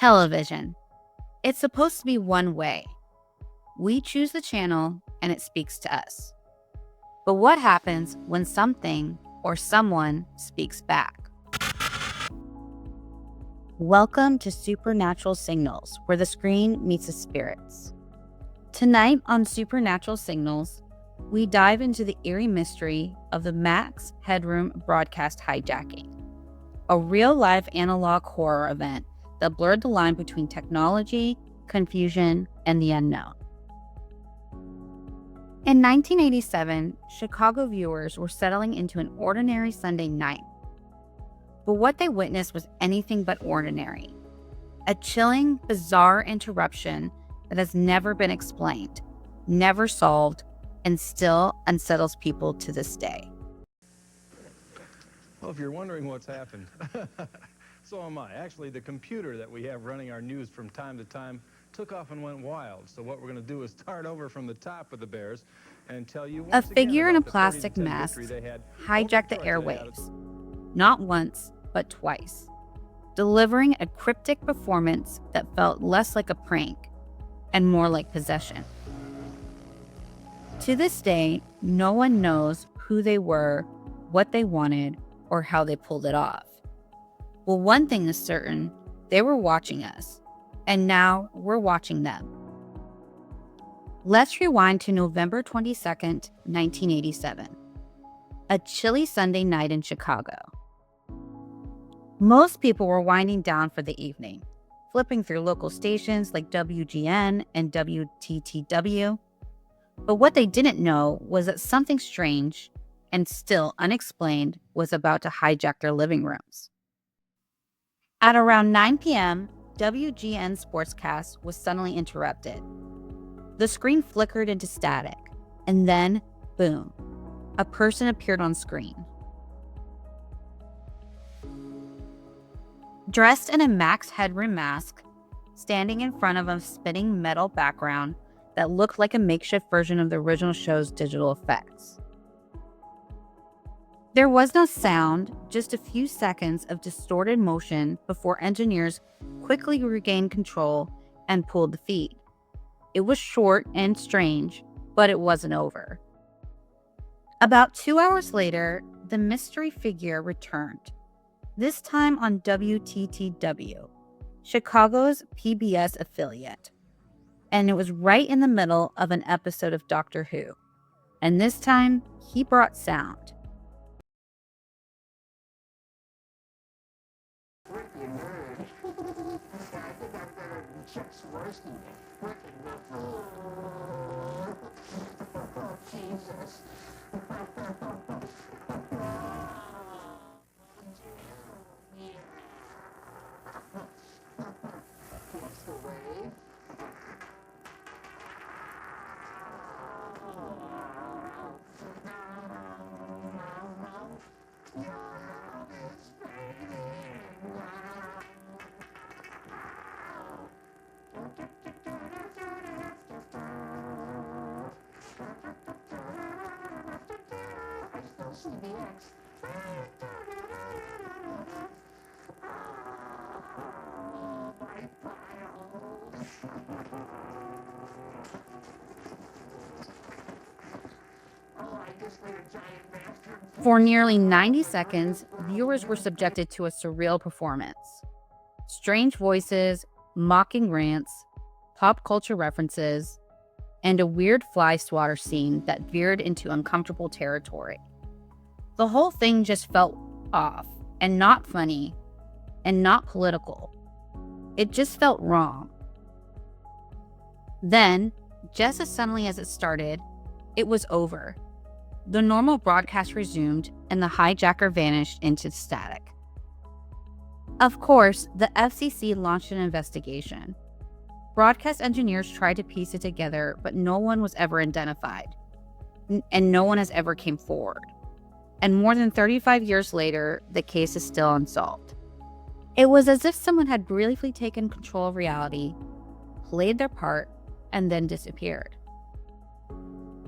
Television. It's supposed to be one way. We choose the channel and it speaks to us. But what happens when something or someone speaks back? Welcome to Supernatural Signals, where the screen meets the spirits. Tonight on Supernatural Signals, we dive into the eerie mystery of the Max Headroom Broadcast Hijacking, a real-life analog horror event that blurred the line between technology, confusion, and the unknown. In 1987, Chicago viewers were settling into an ordinary Sunday night. But what they witnessed was anything but ordinary. A chilling, bizarre interruption that has never been explained, never solved, and still unsettles people to this day. Well, if you're wondering what's happened, so am I. Actually, the computer that we have running our news from time to time took off and went wild. So what we're going to do is start over from the top of the Bears and tell you a figure in a plastic mask hijacked the airwaves, not once, but twice, delivering a cryptic performance that felt less like a prank and more like possession. To this day, no one knows who they were, what they wanted, or how they pulled it off. Well, one thing is certain, they were watching us, and now we're watching them. Let's rewind to November 22nd, 1987, a chilly Sunday night in Chicago. Most people were winding down for the evening, flipping through local stations like WGN and WTTW. But what they didn't know was that something strange and still unexplained was about to hijack their living rooms. At around 9 p.m., WGN Sportscast was suddenly interrupted. The screen flickered into static, and then, boom, a person appeared on screen. Dressed in a Max Headroom mask, standing in front of a spinning metal background that looked like a makeshift version of the original show's digital effects. There was no sound, just a few seconds of distorted motion before engineers quickly regained control and pulled the feed. It was short and strange, but it wasn't over. About 2 hours later, the mystery figure returned, this time on WTTW, Chicago's PBS affiliate. And it was right in the middle of an episode of Doctor Who. And this time, he brought sound. For nearly 90 seconds, viewers were subjected to a surreal performance. Strange voices, mocking rants, pop culture references, and a weird fly swatter scene that veered into uncomfortable territory. The whole thing just felt off, and not funny, and not political. It just felt wrong. Then, just as suddenly as it started, it was over. The normal broadcast resumed, and the hijacker vanished into static. Of course, the FCC launched an investigation. Broadcast engineers tried to piece it together, but no one was ever identified, and no one has ever came forward. And more than 35 years later, the case is still unsolved. It was as if someone had briefly taken control of reality, played their part, and then disappeared.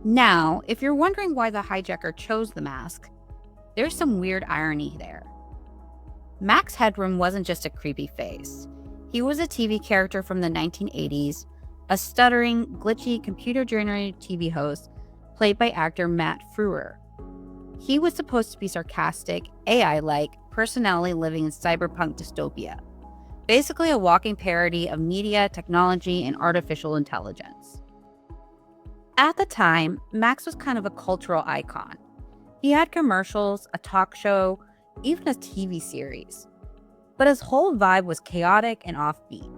Now, if you're wondering why the hijacker chose the mask, there's some weird irony there. Max Headroom wasn't just a creepy face. He was a TV character from the 1980s, a stuttering, glitchy, computer-generated TV host played by actor Matt Frewer. He was supposed to be sarcastic, AI-like personality living in cyberpunk dystopia, basically a walking parody of media, technology, and artificial intelligence. At the time, Max was kind of a cultural icon. He had commercials, a talk show, even a TV series. But his whole vibe was chaotic and offbeat.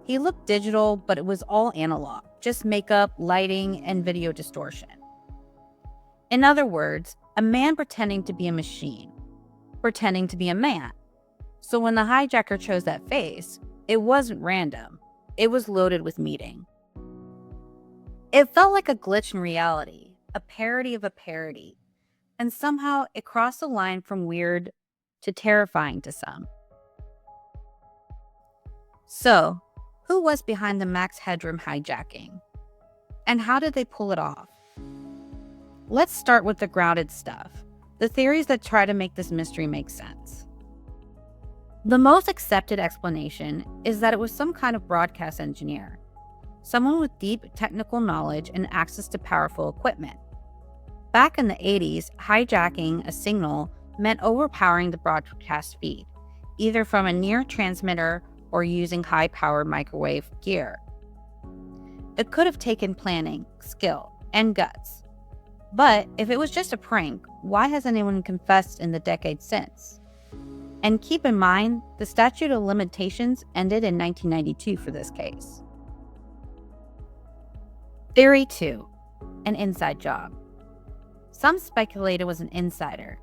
He looked digital, but it was all analog, just makeup, lighting, and video distortion. In other words, a man pretending to be a machine, pretending to be a man. So when the hijacker chose that face, it wasn't random. It was loaded with meaning. It felt like a glitch in reality, a parody of a parody, and somehow it crossed the line from weird to terrifying to some. So, who was behind the Max Headroom hijacking? And how did they pull it off? Let's start with the grounded stuff, the theories that try to make this mystery make sense. The most accepted explanation is that it was some kind of broadcast engineer, someone with deep technical knowledge and access to powerful equipment. Back in the 80s, hijacking a signal meant overpowering the broadcast feed, either from a near transmitter or using high-powered microwave gear. It could have taken planning, skill, and guts. But if it was just a prank, why has anyone confessed in the decades since? And keep in mind, the statute of limitations ended in 1992 for this case. Theory 2. An inside job. Some speculate it was an insider,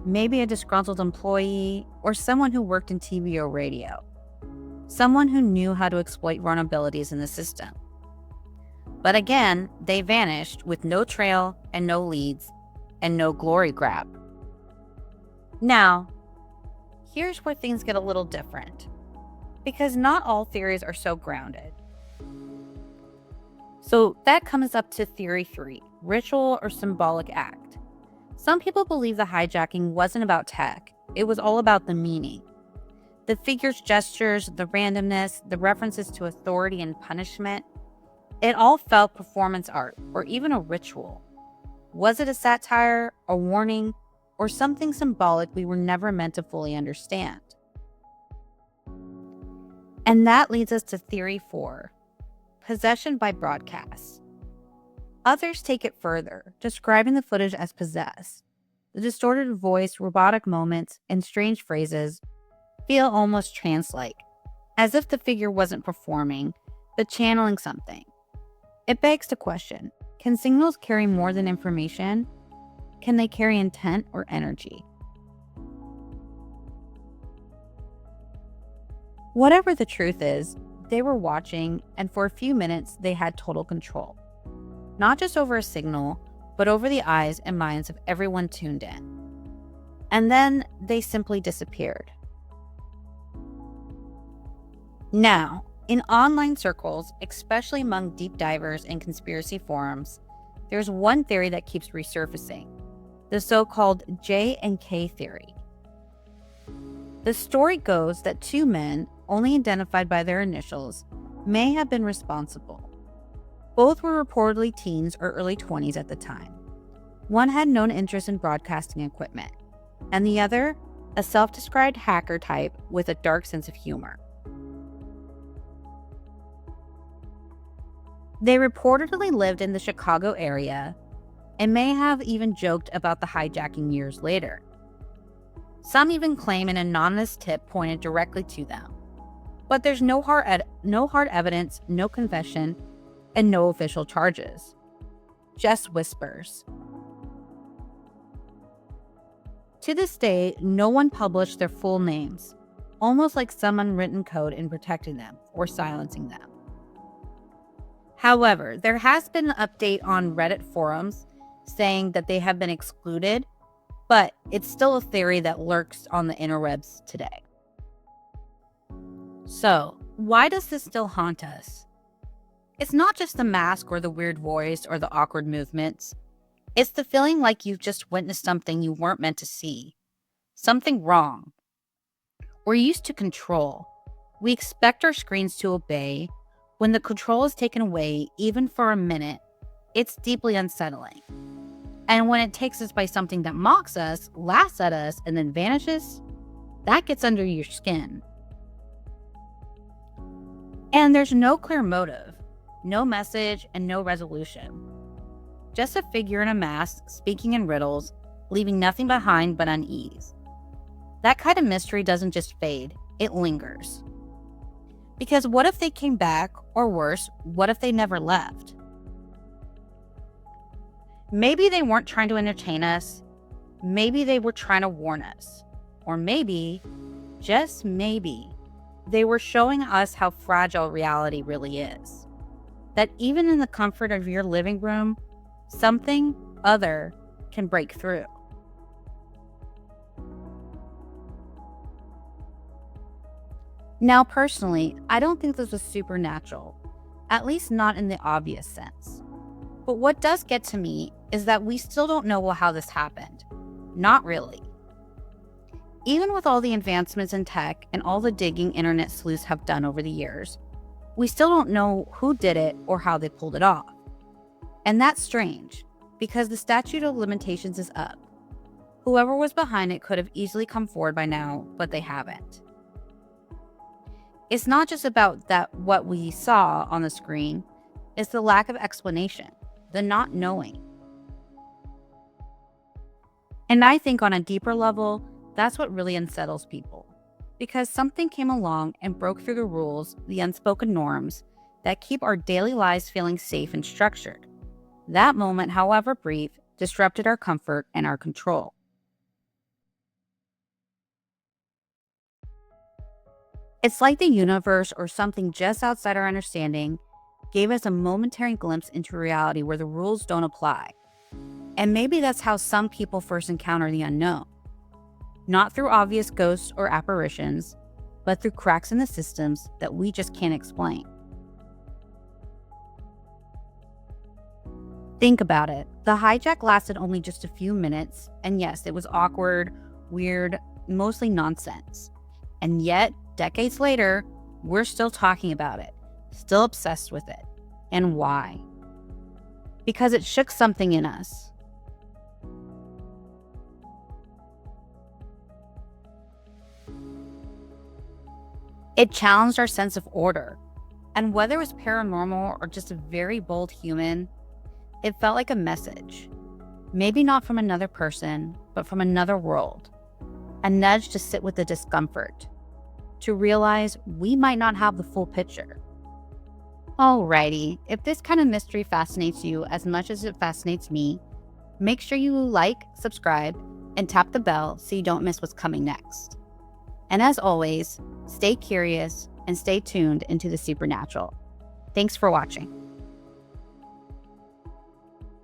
maybe a disgruntled employee, or someone who worked in TV or radio. Someone who knew how to exploit vulnerabilities in the system. But again, they vanished with no trail and no leads and no glory grab. Now, here's where things get a little different, because not all theories are so grounded. So that comes up to theory 3, ritual or symbolic act. Some people believe the hijacking wasn't about tech, it was all about the meaning. The figures' gestures, the randomness, the references to authority and punishment, it all felt performance art or even a ritual. Was it a satire, a warning, or something symbolic we were never meant to fully understand? And that leads us to theory 4, possession by broadcast. Others take it further, describing the footage as possessed. The distorted voice, robotic moments, and strange phrases feel almost trance-like, as if the figure wasn't performing, but channeling something. It begs the question, can signals carry more than information? Can they carry intent or energy? Whatever the truth is, they were watching, and for a few minutes they had total control. Not just over a signal, but over the eyes and minds of everyone tuned in. And then they simply disappeared. Now, in online circles, especially among deep divers and conspiracy forums, there's one theory that keeps resurfacing, the so-called J and K theory. The story goes that two men, only identified by their initials, may have been responsible. Both were reportedly teens or early 20s at the time. One had known interest in broadcasting equipment, and the other, a self-described hacker type with a dark sense of humor. They reportedly lived in the Chicago area and may have even joked about the hijacking years later. Some even claim an anonymous tip pointed directly to them. But there's no hard evidence, no confession, and no official charges. Just whispers. To this day, no one published their full names, almost like some unwritten code in protecting them or silencing them. However, there has been an update on Reddit forums saying that they have been excluded, but it's still a theory that lurks on the interwebs today. So, why does this still haunt us? It's not just the mask or the weird voice or the awkward movements. It's the feeling like you've just witnessed something you weren't meant to see. Something wrong. We're used to control. We expect our screens to obey. When the control is taken away, even for a minute, it's deeply unsettling. And when it takes us by something that mocks us, laughs at us, and then vanishes, that gets under your skin. And there's no clear motive, no message, and no resolution. Just a figure in a mask speaking in riddles, leaving nothing behind but unease. That kind of mystery doesn't just fade, it lingers. Because what if they came back, or worse, what if they never left? Maybe they weren't trying to entertain us, maybe they were trying to warn us, or maybe, just maybe, they were showing us how fragile reality really is. That even in the comfort of your living room, something other can break through. Now, personally, I don't think this was supernatural, at least not in the obvious sense. But what does get to me is that we still don't know how this happened. Not really. Even with all the advancements in tech and all the digging internet sleuths have done over the years, we still don't know who did it or how they pulled it off. And that's strange, because the statute of limitations is up. Whoever was behind it could have easily come forward by now, but they haven't. It's not just about that what we saw on the screen, it's the lack of explanation, the not knowing. And I think on a deeper level, that's what really unsettles people. Because something came along and broke through the rules, the unspoken norms, that keep our daily lives feeling safe and structured. That moment, however brief, disrupted our comfort and our control. It's like the universe, or something just outside our understanding, gave us a momentary glimpse into reality where the rules don't apply. And maybe that's how some people first encounter the unknown. Not through obvious ghosts or apparitions, but through cracks in the systems that we just can't explain. Think about it. The hijack lasted only just a few minutes, and yes, it was awkward, weird, mostly nonsense. And yet, decades later, we're still talking about it, still obsessed with it. And why? Because it shook something in us. It challenged our sense of order. And whether it was paranormal or just a very bold human, it felt like a message. Maybe not from another person, but from another world. A nudge to sit with the discomfort. To realize we might not have the full picture. Alrighty, if this kind of mystery fascinates you as much as it fascinates me, make sure you like, subscribe, and tap the bell so you don't miss what's coming next. And as always, stay curious and stay tuned into the supernatural. Thanks for watching.